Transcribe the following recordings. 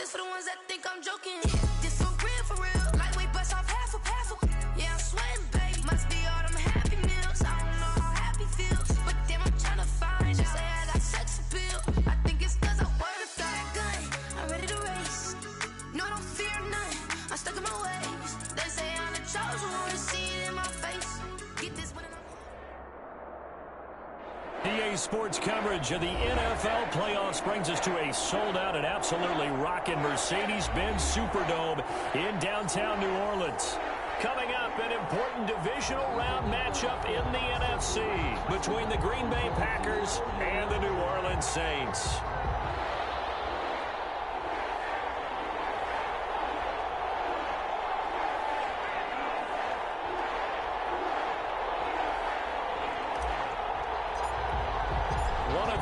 This for the ones that think I'm joking. This for real. Lightweight bust off half a. Yeah, I'm sweating, babe. Must be all them happy meals. I don't know how happy feels, but damn, I'm tryna find you. Say I got sex appeal. I think it's 'cause I work that gun. I'm ready to race. No, I don't fear none. I'm stuck in my ways. They say I'm the chosen one. See it in my face. Get this one. EA Sports coverage of the NFL playoffs brings us to a sold-out and absolutely rocking Mercedes-Benz Superdome in downtown New Orleans. Coming up, an important divisional round matchup in the NFC between the Green Bay Packers and the New Orleans Saints.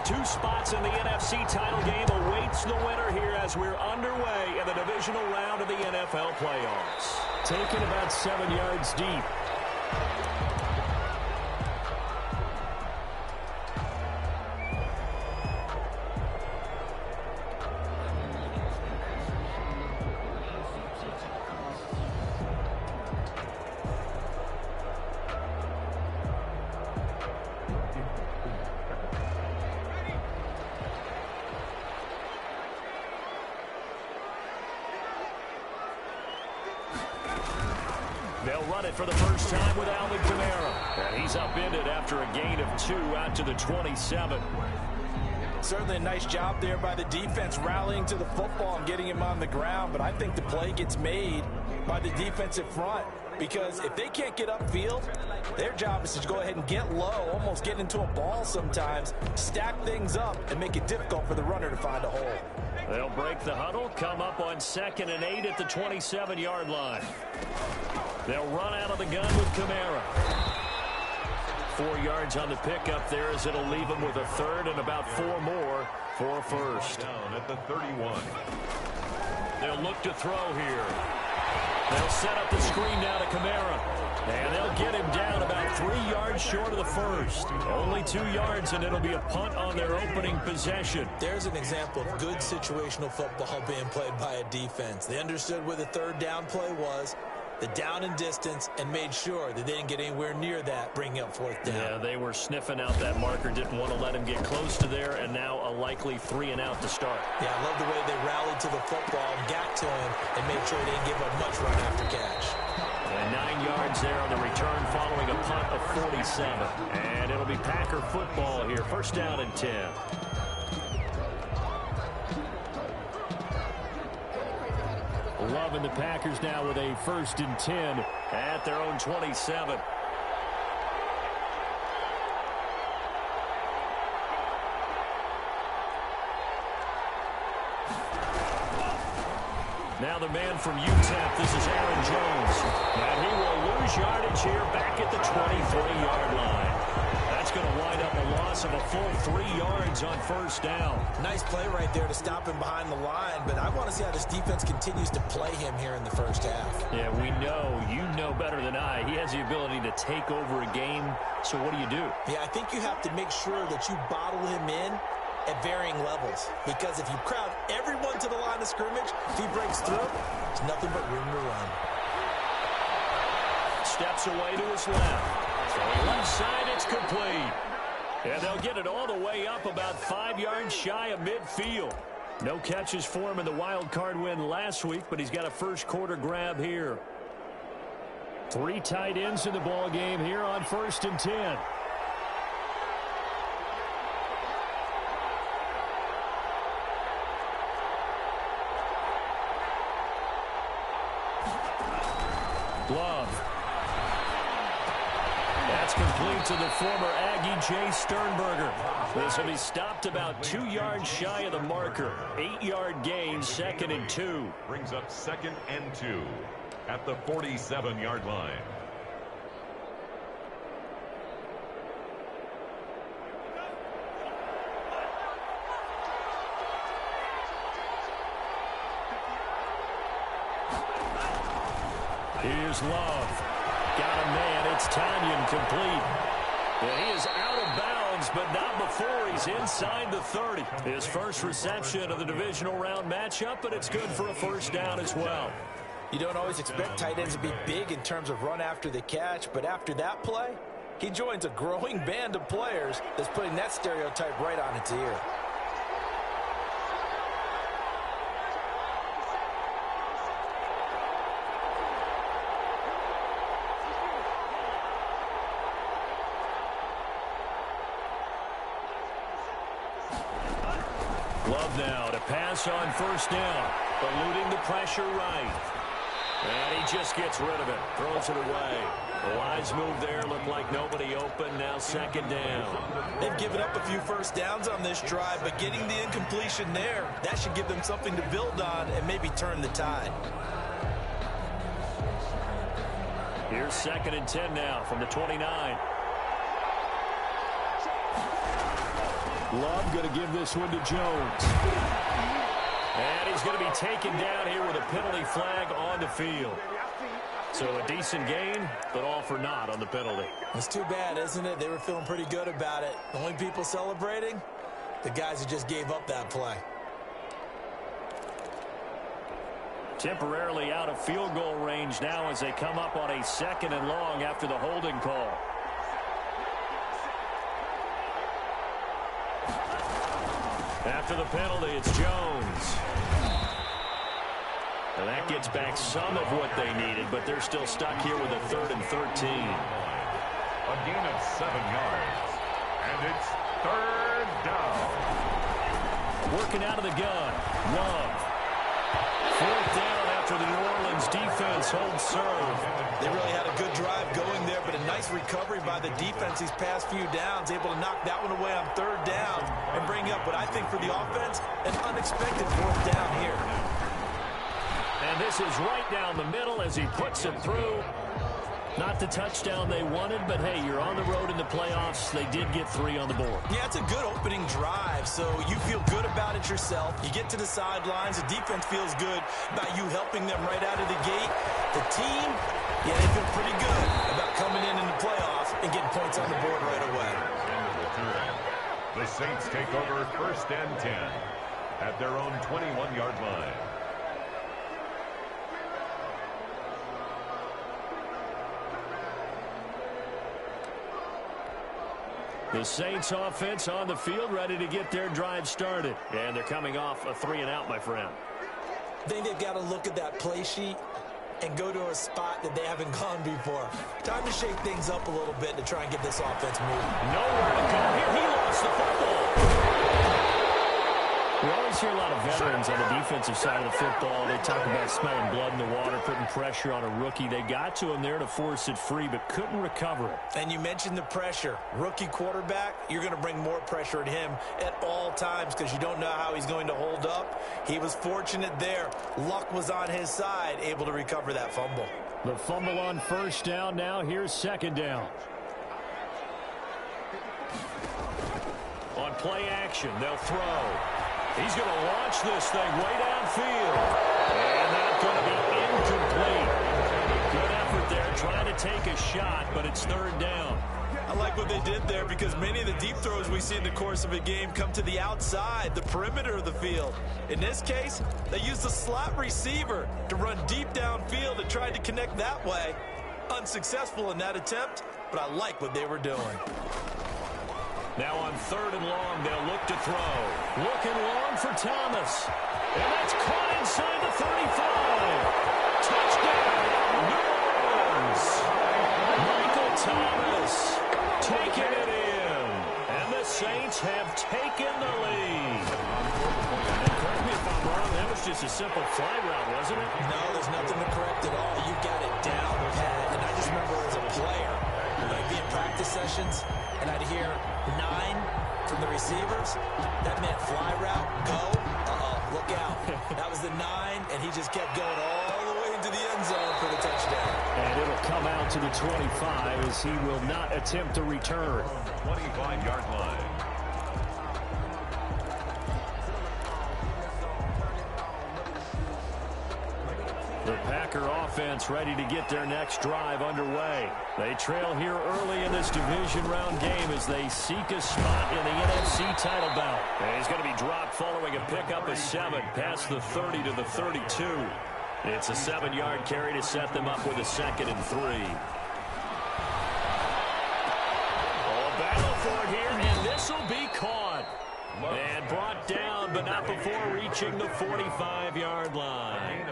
Two spots in the NFC title game awaits the winner here as we're underway in the divisional round of the NFL playoffs. Taken about 7 yards deep. They'll run it for the first time with Alvin Kamara. And he's upended after a gain of 2 out to the 27. Certainly a nice job there by the defense rallying to the football and getting him on the ground. But I think the play gets made by the defensive front. Because if they can't get upfield, their job is to go ahead and get low, almost get into a ball sometimes, stack things up, and make it difficult for the runner to find a hole. They'll break the huddle, come up on 2nd and 8 at the 27-yard line. They'll run out of the gun with Kamara. 4 yards on the pickup there as it'll leave him with a third and about 4 more for a first. Down at the 31. They'll look to throw here. They'll set up the screen now to Kamara. And they'll get him down about 3 yards short of the first. Only 2 yards, and it'll be a punt on their opening possession. There's an example of good situational football being played by a defense. They understood where the third down play was, the down and distance, and made sure that they didn't get anywhere near that, bringing up 4th down. Yeah, they were sniffing out that marker, didn't want to let him get close to there, and now a likely 3 and out to start. Yeah, I love the way they rallied to the football and got to him and made sure they didn't give up much run after catch. And 9 yards there on the return following a punt of 47. And it'll be Packer football here. First down and 10. Loving the Packers now with a 1st and 10 at their own 27. Now the man from UTEP, this is Aaron Jones. And he will lose yardage here back at the 23-yard line. That's going to wind up a loss of a full 3 yards on first down. Nice play right there to stop him behind the line, but I want to see how this defense continues to play him here in the first half. Yeah, we know, you know better than I, he has the ability to take over a game. So what do you do? Yeah, I think you have to make sure that you bottle him in at varying levels, because if you crowd everyone to the line of scrimmage, if he breaks through, there's nothing but room to run. Steps away to his left. Left side, it's complete. And they'll get it all the way up about 5 yards shy of midfield. No catches for him in the wild card win last week, but he's got a first quarter grab here. 3 tight ends in the ball game here on 1st and 10. Love. That's complete to the former Aggie Jay Sternberger. This will be stopped about 2 yards shy of the marker. 8-yard gain, 2nd and 2. Brings up 2nd and 2 at the 47-yard line. Here's Love. Got a man. It's Tanyan complete. And he is out of bounds, but not before he he's inside the 30. His first reception of the divisional round matchup, but it's good for a first down as well. You don't always expect tight ends to be big in terms of run after the catch, but after that play, he joins a growing band of players that's putting that stereotype right on its ear. Love now to pass on first down, eluding the pressure right. And he just gets rid of it, throws it away. The wise move there, looked like nobody open, now second down. They've given up a few first downs on this drive, but getting the incompletion there, that should give them something to build on and maybe turn the tide. Here's 2nd and 10 now from the 29. Love going to give this one to Jones. And he's going to be taken down here with a penalty flag on the field. So a decent gain, but all for naught on the penalty. It's too bad, isn't it? They were feeling pretty good about it. The only people celebrating, the guys who just gave up that play. Temporarily out of field goal range now as they come up on a 2nd and long after the holding call. After the penalty, it's Jones. And that gets back some of what they needed, but they're still stuck here with a 3rd and 13. A gain of 7 yards. And it's 3rd down. Working out of the gun. Love. 4th down after the New Orleans defense holds serve. They really had a good drive going there, but a nice recovery by the defense these past few downs, able to knock that one away on 3rd down and bring up what I think for the offense, an unexpected 4th down here. And this is right down the middle as he puts it through. Not the touchdown they wanted, but hey, you're on the road in the playoffs. They did get 3 on the board. Yeah, it's a good opening drive, so you feel good about it yourself. You get to the sidelines. The defense feels good about you helping them right out of the gate. The team, yeah, they feel pretty good about coming in the playoffs and getting points on the board right away. The Saints take over 1st and 10 at their own 21-yard line. The Saints offense on the field, ready to get their drive started. And they're coming off a 3-and-out, my friend. I think they've got to look at that play sheet and go to a spot that they haven't gone before. Time to shake things up a little bit to try and get this offense moving. Nowhere to go here. He lost the football. We always hear a lot of veterans on the defensive side of the football. They talk about smelling blood in the water, putting pressure on a rookie. They got to him there to force it free, but couldn't recover it. And you mentioned the pressure. Rookie quarterback, you're going to bring more pressure at him at all times because you don't know how he's going to hold up. He was fortunate there. Luck was on his side, able to recover that fumble. The fumble on first down now. Here's 2nd down. On play action, they'll throw. He's going to launch this thing way downfield. And that's going to be incomplete. Good effort there, trying to take a shot, but it's 3rd down. I like what they did there because many of the deep throws we see in the course of a game come to the outside, the perimeter of the field. In this case, they used the slot receiver to run deep downfield and tried to connect that way. Unsuccessful in that attempt, but I like what they were doing. Now on 3rd and long, they'll look to throw. Looking long for Thomas. And that's caught inside the 35. Touchdown, New Orleans. Michael Thomas taking it in. And the Saints have taken the lead. And correct me if I'm wrong, that was just a simple fly route, wasn't it? No, there's nothing to correct at all. You got it down pat. And I just remember as a player, I'd be in practice sessions, and I'd hear 9 from the receivers. That meant fly route, go. Look out. That was the 9, and he just kept going all the way into the end zone for the touchdown. And it'll come out to the 25 as he will not attempt to return. 25-yard line. The Packer offense ready to get their next drive underway. They trail here early in this division round game as they seek a spot in the NFC title bout. And he's going to be dropped following a pickup of 7 past the 30 to the 32. It's a 7-yard carry to set them up with a 2nd and 3. Oh, battle for it here, and this will be caught. And brought down, but not before reaching the 45-yard line.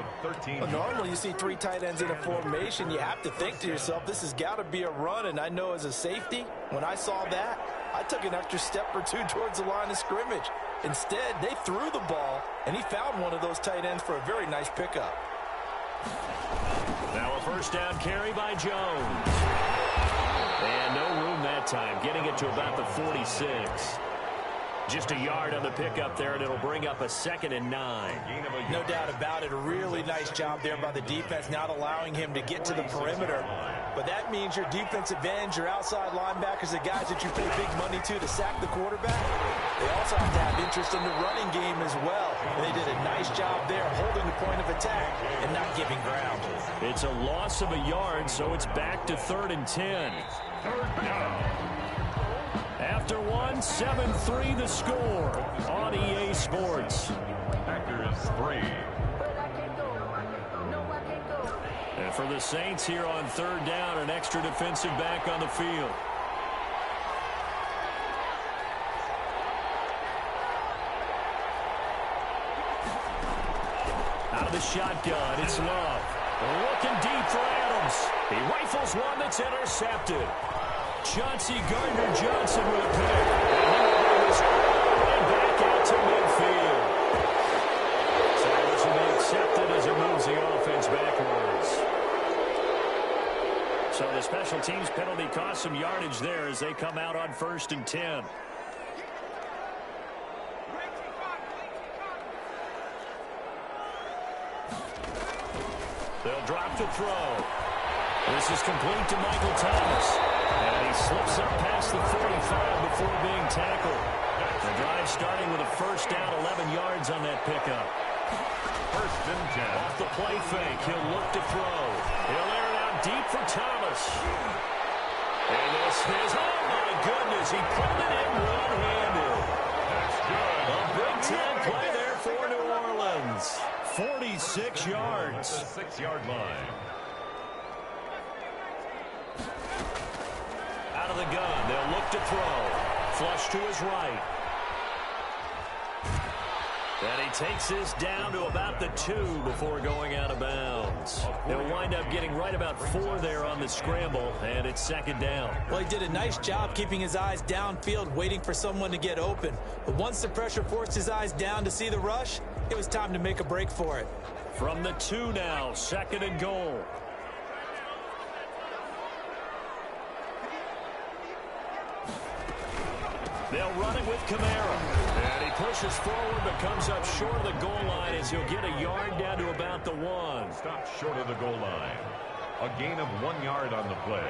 Well, normally you see 3 tight ends in a formation. You have to think to yourself, this has got to be a run. And I know as a safety, when I saw that, I took an extra step or 2 towards the line of scrimmage. Instead, they threw the ball, and he found one of those tight ends for a very nice pickup. Now a first down carry by Jones. And no room that time, getting it to about the 46. Just a yard on the pickup there, and it'll bring up a 2nd and 9. No doubt about it. A really nice job there by the defense, not allowing him to get to the perimeter. But that means your defensive ends, your outside linebackers, the guys that you pay big money to sack the quarterback, they also have to have interest in the running game as well. And they did a nice job there holding the point of attack and not giving ground. It's a loss of a yard, so it's back to 3rd and 10. After 1, 7-3 the score on EA Sports. Packers 3. And for the Saints here on 3rd down, an extra defensive back on the field. Out of the shotgun, it's Love. Looking deep for Adams. He rifles one that's intercepted. Chauncey Gardner-Johnson with a pick. And he will bring this all the way back out to midfield. So this will be accepted as it moves the offense backwards. So the special teams penalty cost some yardage there as they come out on 1st and 10. They'll drop to throw. This is complete to Michael Thomas. And he slips up past the 45 before being tackled. The drive starting with a first down, 11 yards on that pickup. 1st and 10. Off the play fake, he'll look to throw. He'll air it out deep for Thomas. And this is, oh my goodness, he pulled it in one-handed. That's good. A big time play there for New Orleans. 46 yards. 6-yard line. Out of the gun, they'll look to throw. Flush to his right. And he takes this down to about the 2 before going out of bounds. He'll wind up getting right about 4 there on the scramble, and it's 2nd down. Well, he did a nice job keeping his eyes downfield, waiting for someone to get open. But once the pressure forced his eyes down to see the rush, it was time to make a break for it. From the 2 now, 2nd and goal. They'll run it with Kamara. And he pushes forward but comes up short of the goal line as he'll get a yard down to about the 1. Stopped short of the goal line. A gain of 1 yard on the play.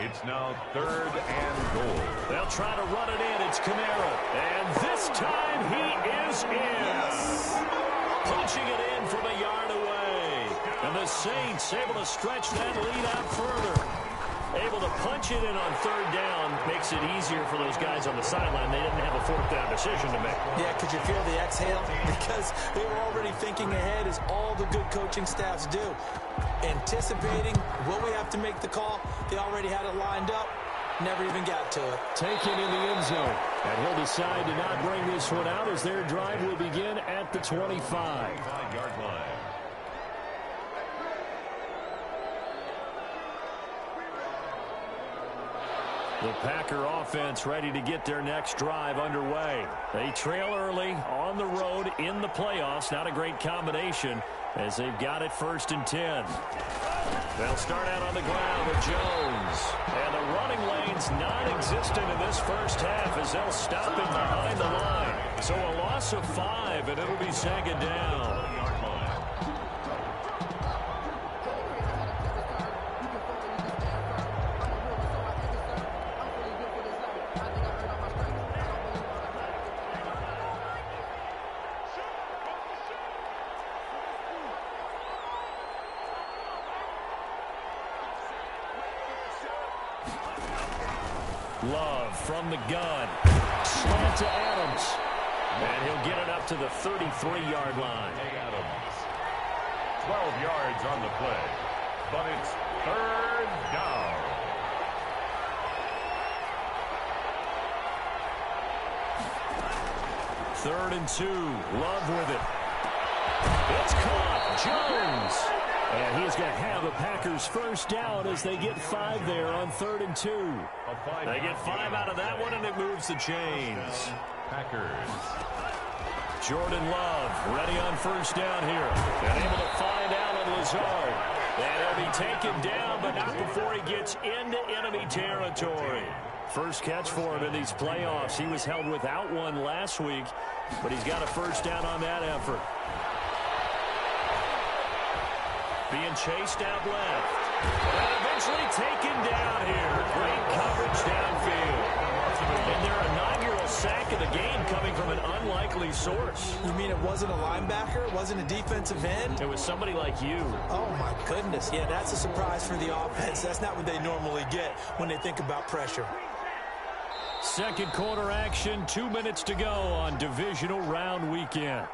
It's now 3rd and goal. They'll try to run it in. It's Kamara. And this time he is in. Yes. Punching it in from a yard away. And the Saints able to stretch that lead out further. Able to punch it in on 3rd down. Makes it easier for those guys on the sideline. They didn't have a 4th down decision to make. Yeah, could you feel the exhale? Because they were already thinking ahead, as all the good coaching staffs do. Anticipating, will we have to make the call? They already had it lined up. Never even got to it. Taken in the end zone. And he'll decide to not bring this one out as their drive will begin at the 25. 5-yard line. The Packer offense ready to get their next drive underway. They trail early on the road in the playoffs. Not a great combination as they've got it 1st and 10. They'll start out on the ground with Jones. And the running lane's non-existent in this first half as they'll stop him behind the line. So a loss of 5, and it'll be 2nd down. Love from the gun. Slant to Adams. And he'll get it up to the 33-yard line. Adams. 12 yards on the play. But it's third down. Third and 2. Love with it. It's caught. Jones. And he's going to have a Packers first down as they get 5 there on 3rd and 2. They get 5 out of that one, and it moves the chains. Packers. Jordan Love ready on first down here. And able to find Allen Lazard. And he'll be taken down, but not before he gets into enemy territory. First catch for him in these playoffs. He was held without one last week, but he's got a first down on that effort. Being chased out left. And eventually taken down here. Great coverage downfield. And they're a 9-year-old sack in the game coming from an unlikely source. You mean it wasn't a linebacker? It wasn't a defensive end? It was somebody like you. Oh, my goodness. Yeah, that's a surprise for the offense. That's not what they normally get when they think about pressure. Second quarter action, 2 minutes to go on divisional round weekend.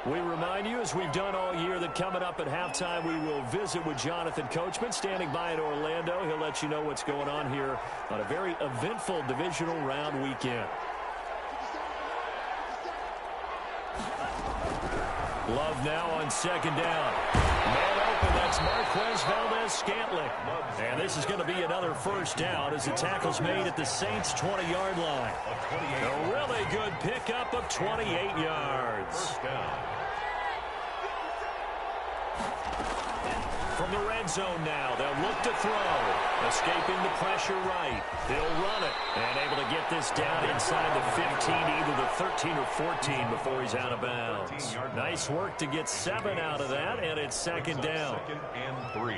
We remind you, as we've done all year, that coming up at halftime, we will visit with Jonathan Coachman, standing by in Orlando. He'll let you know what's going on here on a very eventful divisional round weekend. Love now on second down. Man open, that's Marquez Valdez-Scantling. And this is going to be another first down as the tackle's made at the Saints' 20-yard line. A really good pickup of 28 yards. First down. From the red zone now, they'll look to throw. Escaping the pressure right. He'll run it. And able to get this down inside the 15, either the 13 or 14 before he's out of bounds. Nice work to get 7 out of that, and it's second down. 2nd and 3.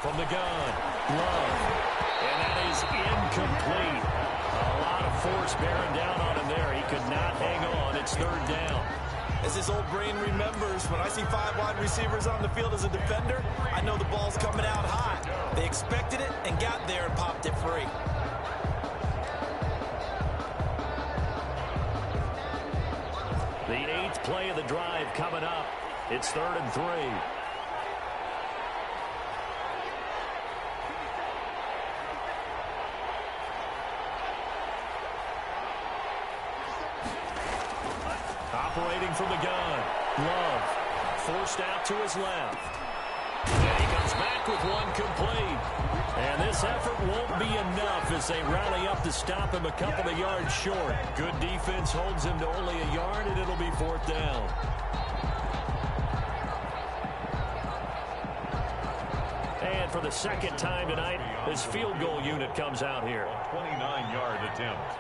From the gun, Love. And that is incomplete. A lot of force bearing down on him there. He could not hang on. It's third down. As his old brain remembers, when I see 5 wide receivers on the field as a defender, I know the ball's coming out hot. They expected it and got there and popped it free. The 8th play of the drive coming up. It's 3rd and 3. Operating from the gun. Love. Forced out to his left. And he comes back with one complete. And this effort won't be enough as they rally up to stop him a couple of yards short. Good defense holds him to only a yard, and it'll be 4th down. And for the second time tonight, this field goal unit comes out here. 29-yard attempt.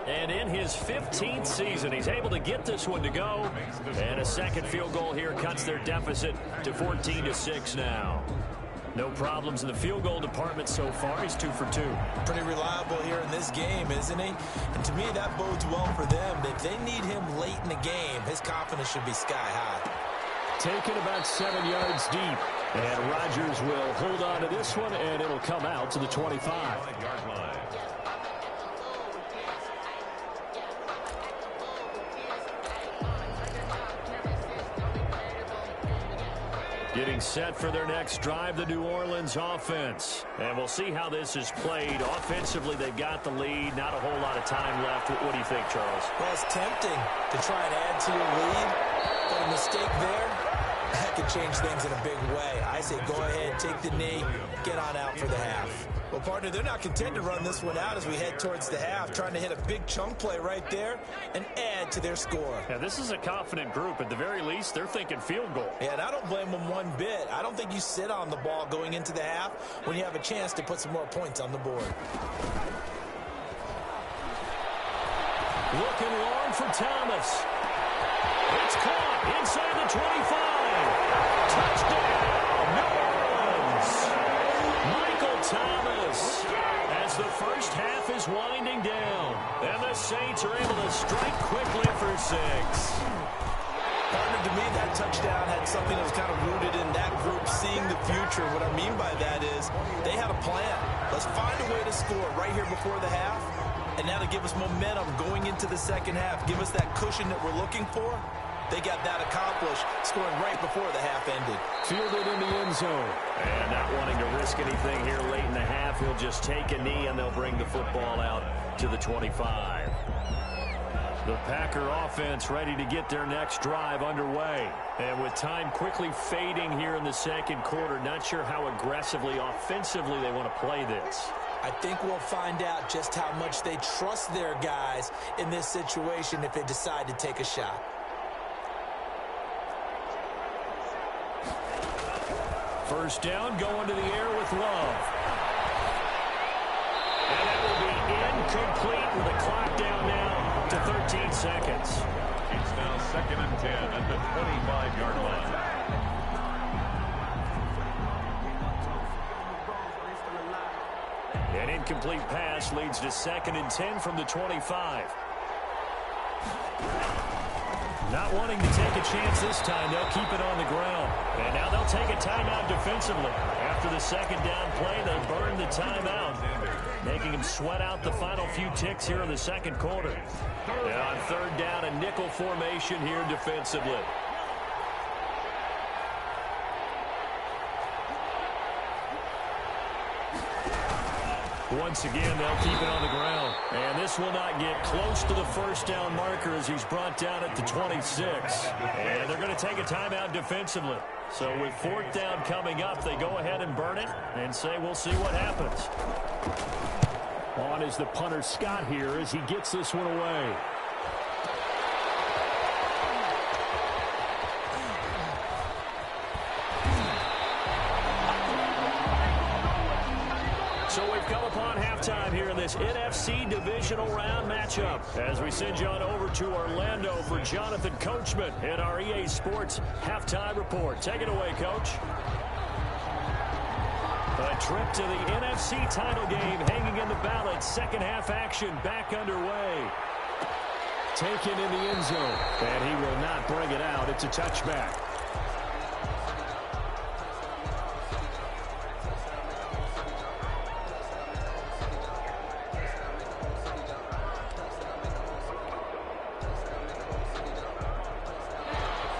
And in his 15th season, he's able to get this one to go. And a second field goal here cuts their deficit to 14-6 now. No problems in the field goal department so far. He's 2 for 2. Pretty reliable here in this game, isn't he? And to me, that bodes well for them. If they need him late in the game, his confidence should be sky high. Taken about 7 yards deep. And Rodgers will hold on to this one, and it'll come out to the 25. 5-yard line. Getting set for their next drive, the New Orleans offense. And we'll see how this is played. Offensively, they've got the lead. Not a whole lot of time left. What do you think, Charles? Well, it's tempting to try and add to your lead, but a mistake there, That could change things in a big way. I say go ahead, take the knee, get on out for the half. Well, partner, they're not content to run this one out as we head towards the half, trying to hit a big chunk play right there and add to their score. Yeah, this is a confident group. At the very least, they're thinking field goal. Yeah, and I don't blame them one bit. I don't think you sit on the ball going into the half when you have a chance to put some more points on the board. Looking long for Thomas. It's caught inside the 25. Touchdown, New Orleans. Michael Thomas, as the first half is winding down, and the Saints are able to strike quickly for 6. Partner, to me, that touchdown had something that was kind of rooted in that group seeing the future. What I mean by that is they had a plan. Let's find a way to score right here before the half, and that'll give us momentum going into the second half. Give us that cushion that we're looking for. They got that accomplished, scoring right before the half ended. Fielded in the end zone. And not wanting to risk anything here late in the half, he'll just take a knee, and they'll bring the football out to the 25. The Packer offense ready to get their next drive underway. And with time quickly fading here in the second quarter, not sure how aggressively, offensively they want to play this. I think we'll find out just how much they trust their guys in this situation if they decide to take a shot. First down, going to the air with Love. And that will be incomplete with the clock down now to 13 seconds. It's now 2nd and 10 at the 25-yard line. An incomplete pass leads to 2nd and 10 from the 25. Not wanting to take a chance this time, they'll keep it on the ground. And now they'll take a timeout defensively. After the second down play, they burn the timeout, making them sweat out the final few ticks here in the second quarter. And on third down, a nickel formation here defensively. Once again, they'll keep it on the ground. And this will not get close to the first down marker as he's brought down at the 26. And they're going to take a timeout defensively. So with 4th down coming up, they go ahead and burn it and say we'll see what happens. On is the punter Scott here as he gets this one away. So we've come upon halftime here in this NFC divisional round matchup as we send you on over to Orlando for Jonathan Coachman in our EA Sports halftime report. Take it away, Coach. A trip to the NFC title game hanging in the balance. Second half action back underway. Taken in the end zone, and he will not bring it out. It's a touchback.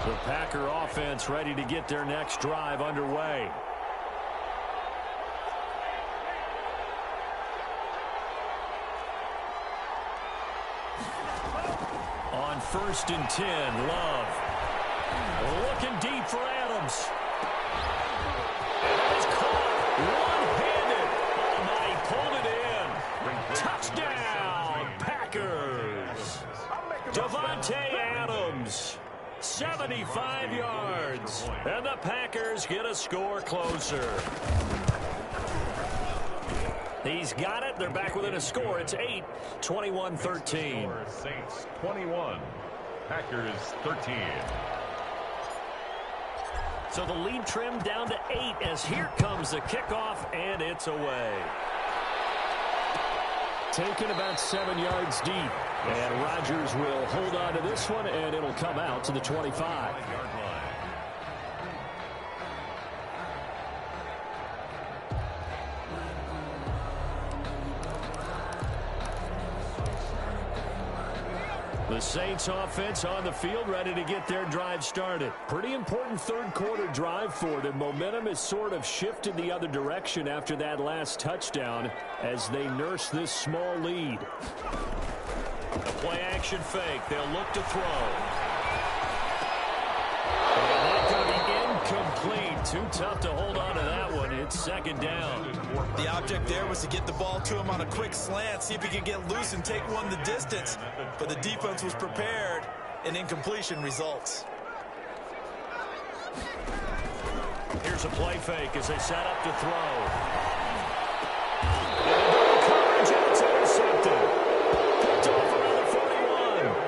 The Packer offense ready to get their next drive underway. On 1st and 10, Love. Looking deep for Adams. It is caught one-handed. Oh, my, he pulled it in. Touchdown, Packers. Devontae Adams. 75 yards. And the Packers get a score closer. He's got it. They're back within a score. It's 8, 21-13. Saints 21, Packers 13. So the lead trimmed down to 8 as here comes the kickoff, and it's away. Taken about 7 yards deep. And Rodgers will hold on to this one, and it'll come out to the 25. The Saints offense on the field ready to get their drive started. Pretty important third quarter drive for them. Momentum has sort of shifted the other direction after that last touchdown as they nurse this small lead. A play action fake. They'll look to throw. And that's going to be too tough to hold on to that one. It's second down. The object there was to get the ball to him on a quick slant, see if he could get loose and take one the distance. But the defense was prepared, and incompletion results. Here's a play fake as they set up to throw. Coverage, and it's intercepted. Picked off around the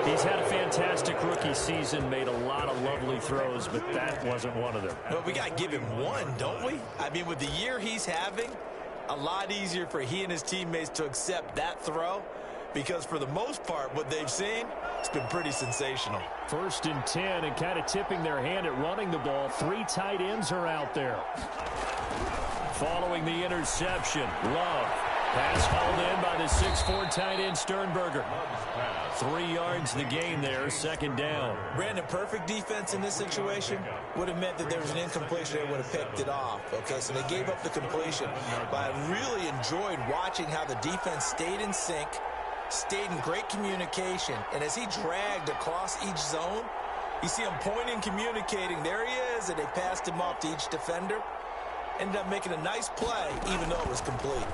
41. He's had a fantastic rookie season, made a lot of lovely throws, but that wasn't one of them. Well, we got to give him one, don't we? I mean, with the year he's having, a lot easier for he and his teammates to accept that throw, because for the most part, what they've seen, it's been pretty sensational. 1st and 10, and kind of tipping their hand at running the ball. 3 tight ends are out there. Following the interception, Love. Pass hauled in by the 6'4" tight end Sternberger. 3 yards the game there, second down. Brandon, perfect defense in this situation would have meant that there was an incompletion. They would have picked it off. Okay, so they gave up the completion. But I really enjoyed watching how the defense stayed in sync, stayed in great communication, and as he dragged across each zone, you see him pointing, communicating. There he is, and they passed him off to each defender. Ended up making a nice play, even though it was complete.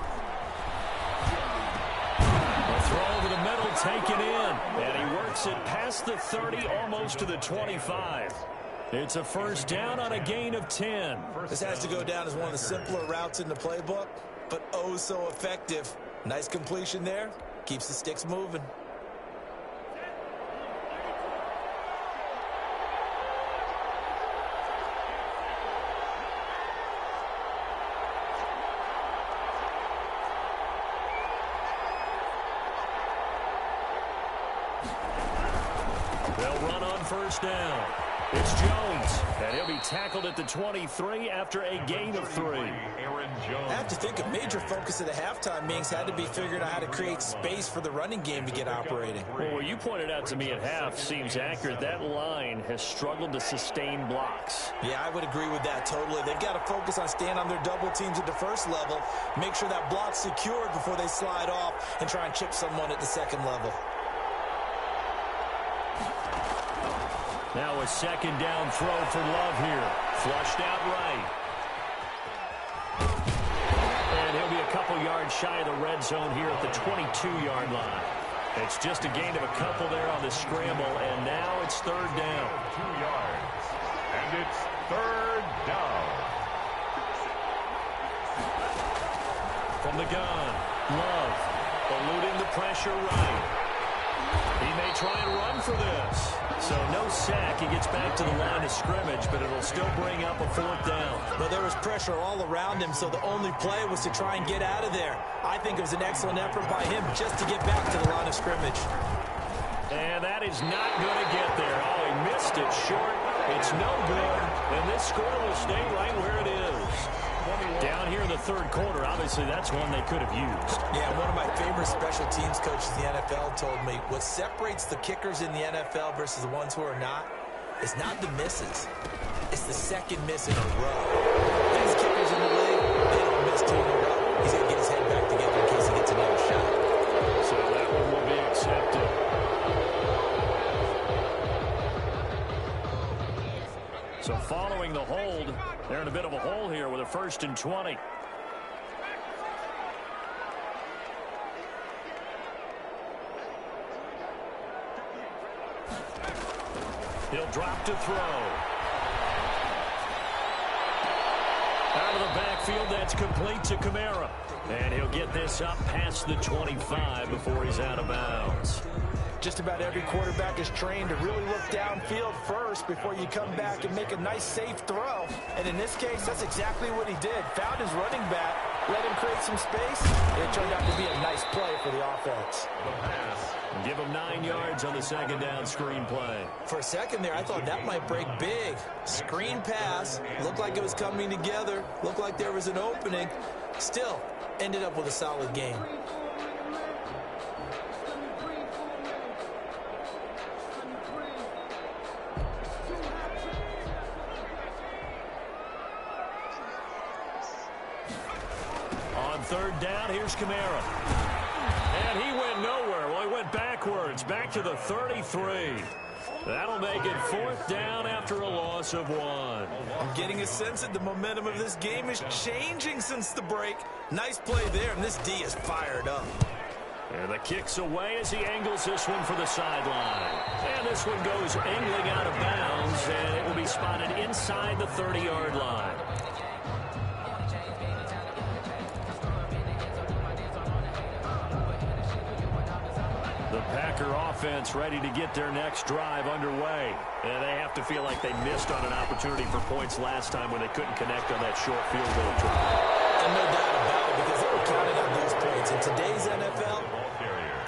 A throw over the middle, taken in, and he works it past the 30, almost to the 25. It's a first down on a gain of 10. This has to go down as one of the simpler routes in the playbook, but oh so effective. Nice completion there. Keeps the sticks moving. They'll run on first down. It's Jones, and he'll be tackled at the 23 after a gain of 3. I have to think a major focus of the halftime meetings had to be figuring out how to create space for the running game to get operating. Well, what you pointed out to me at half seems accurate. That line has struggled to sustain blocks. Yeah, I would agree with that totally. They've got to focus on staying on their double teams at the first level, make sure that block's secured before they slide off and try and chip someone at the second level. Now a second down throw for Love here. Flushed out right. And he'll be a couple yards shy of the red zone here at the 22-yard line. It's just a gain of a couple there on the scramble, and now it's third down. 2 yards. And it's third down. From the gun, Love eluding the pressure right. He may try and run for this. So no sack. He gets back to the line of scrimmage, but it'll still bring up a fourth down. But there was pressure all around him, so the only play was to try and get out of there. I think it was an excellent effort by him just to get back to the line of scrimmage. And that is not going to get there. Oh, he missed it short. It's no good. And this score will stay right where it is. Down here in the third quarter, obviously that's one they could have used. Yeah, one of my favorite special teams coaches in the NFL told me what separates the kickers in the NFL versus the ones who are not is not the misses. It's the second miss in a row. These kickers in the league, they don't miss 2 in a row. He's going to get his head back together in case he gets another shot. So that one will be accepted. So following the hold, they're in a bit of a hole here with a 1st and 20. He'll drop to throw. Out of the backfield, that's complete to Kamara. And he'll get this up past the 25 before he's out of bounds. Just about every quarterback is trained to really look downfield first before you come back and make a nice, safe throw. And in this case, that's exactly what he did. Found his running back, let him create some space, and it turned out to be a nice play for the offense. Give him 9 yards on the second down screen play. For a second there, I thought that might break big. Screen pass, looked like it was coming together, looked like there was an opening. Still, ended up with a solid game. On third down, here's Kamara. And he went nowhere. Well, he went backwards, back to the 33. That'll make it 4th down after a loss of 1. I'm getting a sense that the momentum of this game is changing since the break. Nice play there, and this D is fired up. And the kick's away as he angles this one for the sideline. And this one goes angling out of bounds, and it will be spotted inside the 30-yard line. The Packer offense ready to get their next drive underway. And they have to feel like they missed on an opportunity for points last time when they couldn't connect on that short field goal try. And no doubt about it, because they were counting on those points. In today's NFL,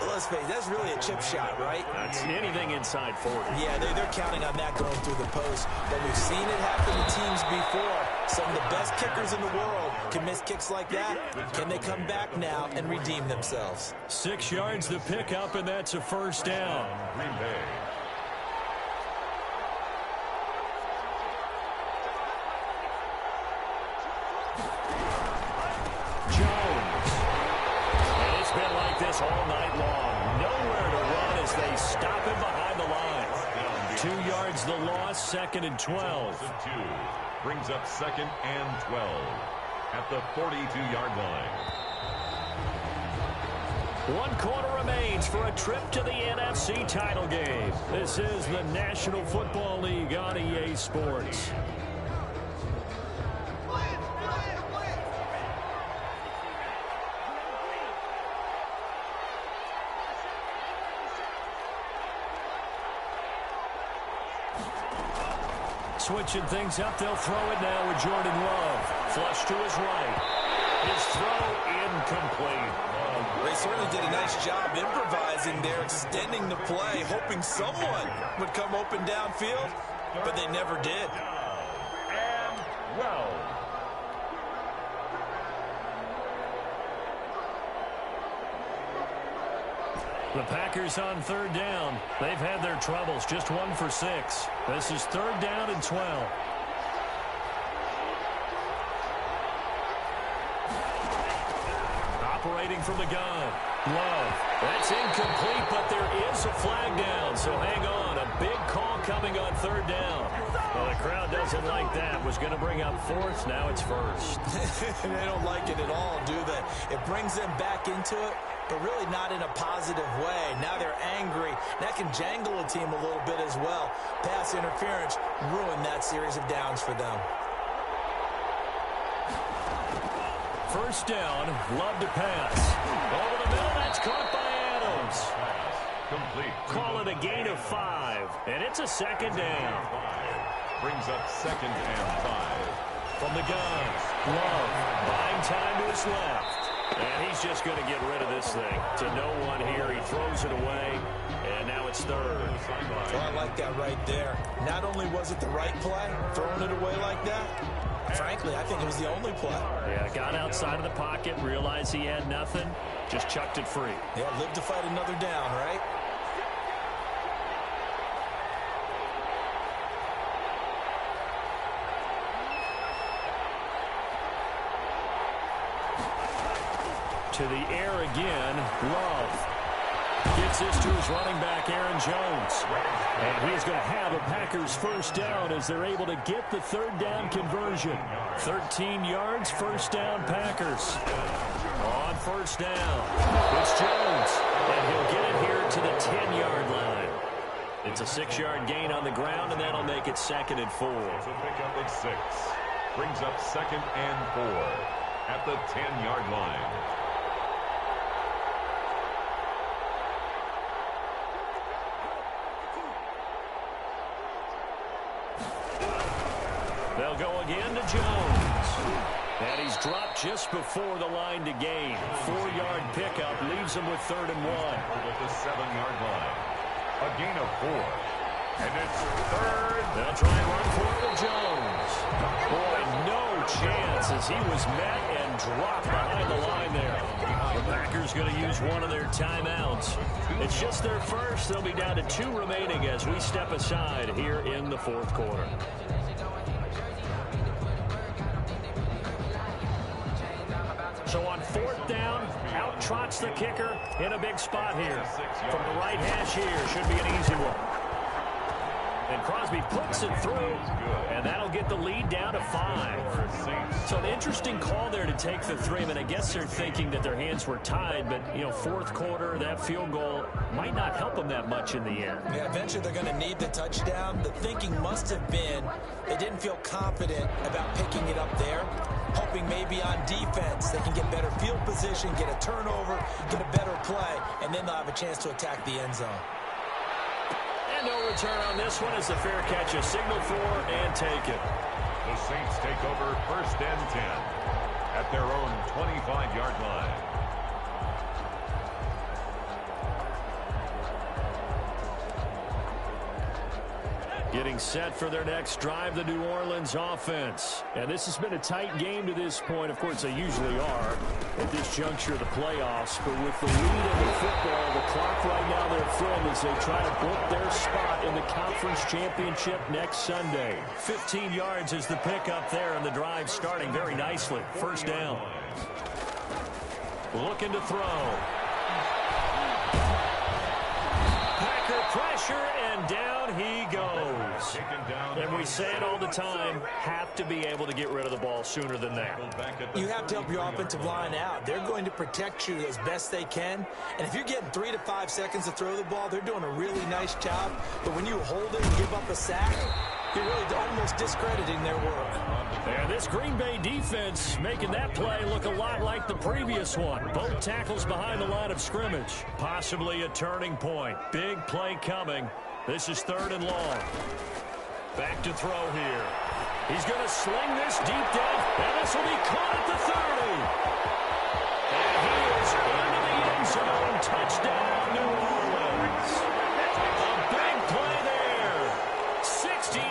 let's face it, that's really a chip shot, right? That's anything inside 40. Yeah, they're counting on that going through the post. But we've seen it happen to teams before. Some of the best kickers in the world can miss kicks like that. Can they come back now and redeem themselves? 6 yards to pick up, and that's a 1st down. Green Bay. Been like this all night long. Nowhere to run as they stop him behind the line. 2 yards the loss, 2nd and 12. Brings up 2nd and 12 at the 42-yard line. 1 quarter remains for a trip to the NFC title game. This is the National Football League on EA Sports. Switching things up, they'll throw it now with Jordan Love. Flush to his right. His throw incomplete. They certainly did a nice job improvising there, extending the play, hoping someone would come open downfield, but they never did. And well. The Packers on 3rd down. They've had their troubles, just 1 for 6. This is 3rd down and 12. Operating from the gun. Love. That's incomplete, but there is a flag down, so hang on. A big call coming on 3rd down. Well, the crowd doesn't like that. Was going to bring up 4th. Now it's 1st. They don't like it at all, do they? It brings them back into it, but really not in a positive way. Now they're angry. That can jangle a team a little bit as well. Pass interference ruined that series of downs for them. 1st down, Love to pass. Over the middle, that's caught by Adams. Complete. Call it a gain of 5, and it's a 2nd down. Brings up 2nd and 5. From the gun, Love buying time to his left. And he's just going to get rid of this thing. To no one here, he throws it away, and now it's 3rd. Well, I like that right there. Not only was it the right play, throwing it away like that, frankly, I think it was the only play. Yeah, got outside of the pocket, realized he had nothing, just chucked it free. Yeah, live to fight another down, right? To the air again, Love. Gets this to his running back, Aaron Jones. And he's going to have a Packers 1st down as they're able to get the 3rd down conversion. 13 yards, 1st down Packers. On 1st down, it's Jones. And he'll get it here to the 10-yard line. It's a 6-yard gain on the ground, and that'll make it 2nd and 4. So pick up at 6. Brings up 2nd and 4 at the 10-yard line. They'll go again to Jones. And he's dropped just before the line to gain. 4-yard pickup leaves him with 3rd and 1. At the 7-yard line. A gain of 4. And it's 3rd. They'll try and run for it with Jones. Boy, no chance as he was met and dropped behind the line there. The Packers going to use one of their timeouts. It's just their first. They'll be down to 2 remaining as we step aside here in the 4th quarter. So on 4th down, out trots the kicker in a big spot here. From the right hash here, should be an easy one. And Crosby puts it through, and that'll get the lead down to 5. So an interesting call there to take the 3. I mean, I guess they're thinking that their hands were tied, but, you know, fourth quarter, that field goal might not help them that much in the end. Yeah, eventually they're going to need the touchdown. The thinking must have been they didn't feel confident about picking it up there, hoping maybe on defense they can get better field position, get a turnover, get a better play, and then they'll have a chance to attack the end zone. And no return on this one as the fair catch is signaled for and taken. The Saints take over 1st and 10 at their own 25-yard line. Getting set for their next drive, the New Orleans offense. And this has been a tight game to this point. Of course, they usually are at this juncture of the playoffs. But with the lead of the football, the clock right now, their friend, as they try to book their spot in the conference championship next Sunday. 15 yards is the pickup there, and the drive starting very nicely. 1st down. Looking to throw. Packer pressure, and down he goes. And we say it all the time, have to be able to get rid of the ball sooner than that. You have to help your offensive line out. They're going to protect you as best they can. And if you're getting 3 to 5 seconds to throw the ball, they're doing a really nice job. But when you hold it and give up a sack, you're really almost discrediting their work. And this Green Bay defense making that play look a lot like the previous one. Both tackles behind the line of scrimmage. Possibly a turning point. Big play coming. This is 3rd and long. Back to throw here. He's going to sling this deep down, and this will be caught at the 30. And he is into the end zone. Touchdown, New Orleans. A big play there. 68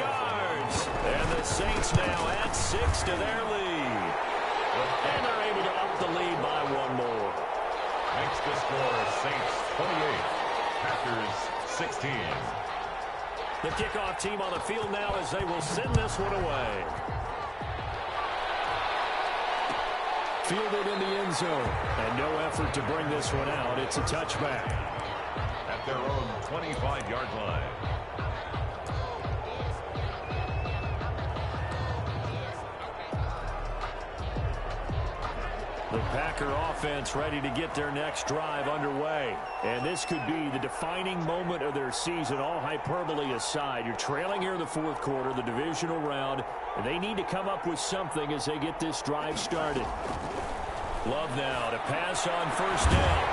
yards. And the Saints now add 6 to their lead. And they're able to up the lead by 1 more. Makes the score Saints 28, Packers 16. The kickoff team on the field now as they will send this one away. Fielded in the end zone. And no effort to bring this one out. It's a touchback. At their own 25-yard line. The Packer offense ready to get their next drive underway. And this could be the defining moment of their season, all hyperbole aside. You're trailing here in the fourth quarter, the divisional round, and they need to come up with something as they get this drive started. Love now to pass on 1st down.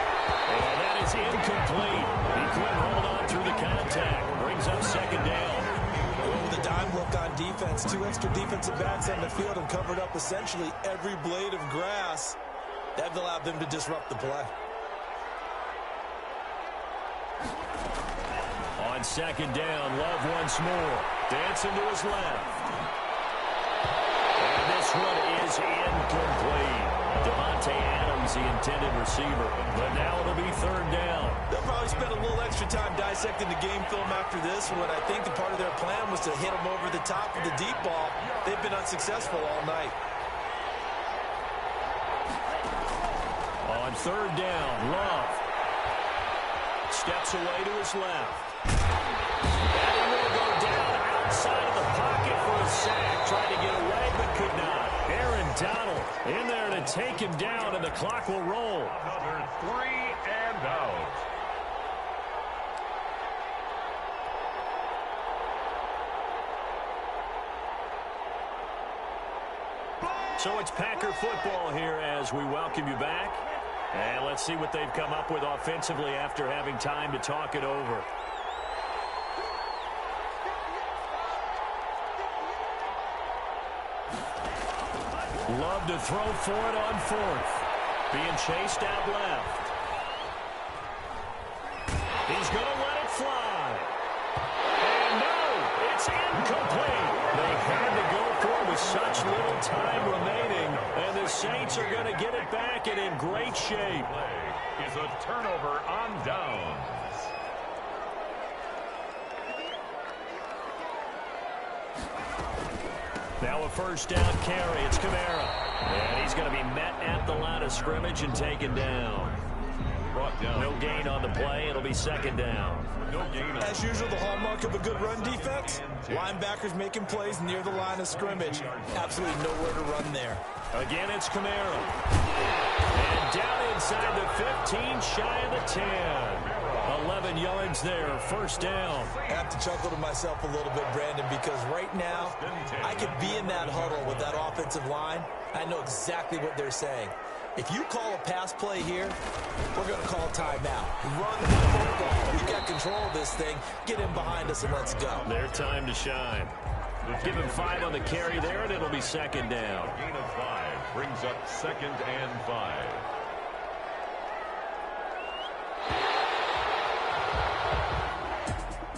And that is incomplete. He couldn't hold on through the contact. Brings up 2nd down. With a dime look on defense, 2 extra defensive backs on the field and covered up essentially every blade of grass. That allowed them to disrupt the play. On 2nd down, Love once more. Dancing to his left. And this one is incomplete. Devontae Adams, the intended receiver. But now it'll be 3rd down. They'll probably spend a little extra time dissecting the game film after this one. I think the part of their plan was to hit them over the top of the deep ball. They've been unsuccessful all night. On 3rd down, Love steps away to his left. And he will go down outside of the pocket for a sack. Tried to get away, but could not. Aaron Donald in there to take him down, and the clock will roll. Another 3 and out. So it's Packer football here as we welcome you back. And let's see what they've come up with offensively after having time to talk it over. Love to throw for it on 4th. Being chased out left. He's going to let it fly. And no, it's incomplete. They had to go for it with such little time remaining. And the Saints are going to get it back and in great shape. Is a turnover on downs. Now a 1st down carry. It's Kamara. And he's going to be met at the line of scrimmage and taken down. brought down. No gain on the play. It'll be second down. No gain. As usual, the hallmark of a good run defense, linebackers making plays near the line of scrimmage. Absolutely nowhere to run there. Again, it's Kamara. And down inside the 15, shy of the 10. 11 yards there, first down. I have to chuckle to myself a little bit, Brandon, because right now, I could be in that huddle with that offensive line. I know exactly what they're saying. If you call a pass play here, we're going to call timeout. Run the football. We got control of this thing. Get in behind us and let's go. Their time to shine. Give him 5 on the carry there, and it'll be second down. Gain of 5 brings up 2nd and 5.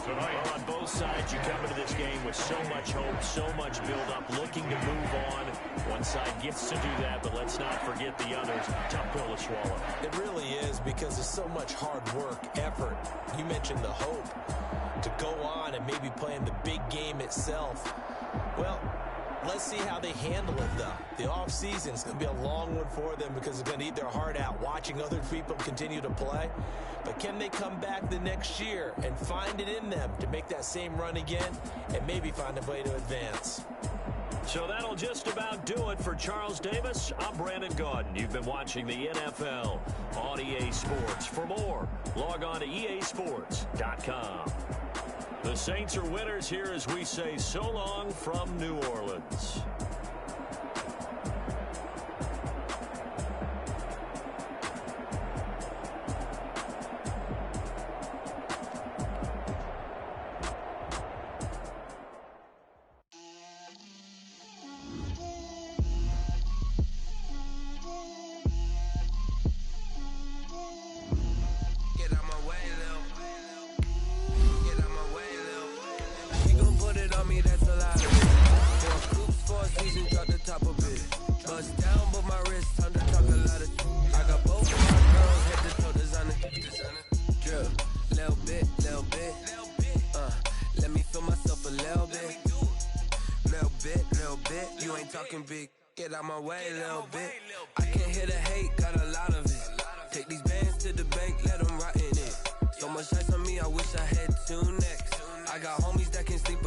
Well, on both sides, you come into this game with so much hope, so much build-up, looking to move on. One side gets to do that, but let's not forget the others. Tough pill to swallow. It really is, because there's so much hard work, effort. You mentioned the hope to go on and maybe play in the big game itself. Well, let's see how they handle it, though. The offseason is going to be a long one for them because they're going to eat their heart out watching other people continue to play. But can they come back the next year and find it in them to make that same run again and maybe find a way to advance? So that'll just about do it for Charles Davis. I'm Brandon Gaudin. You've been watching the NFL on EA Sports. For more, log on to easports.com. The Saints are winners here as we say so long from New Orleans. Get out my way a little bit. I can't hear the hate, got a lot of it. Take these bands to the bank, let them rot in it. So much ice on me, I wish I had 2 necks. I got homies that can sleep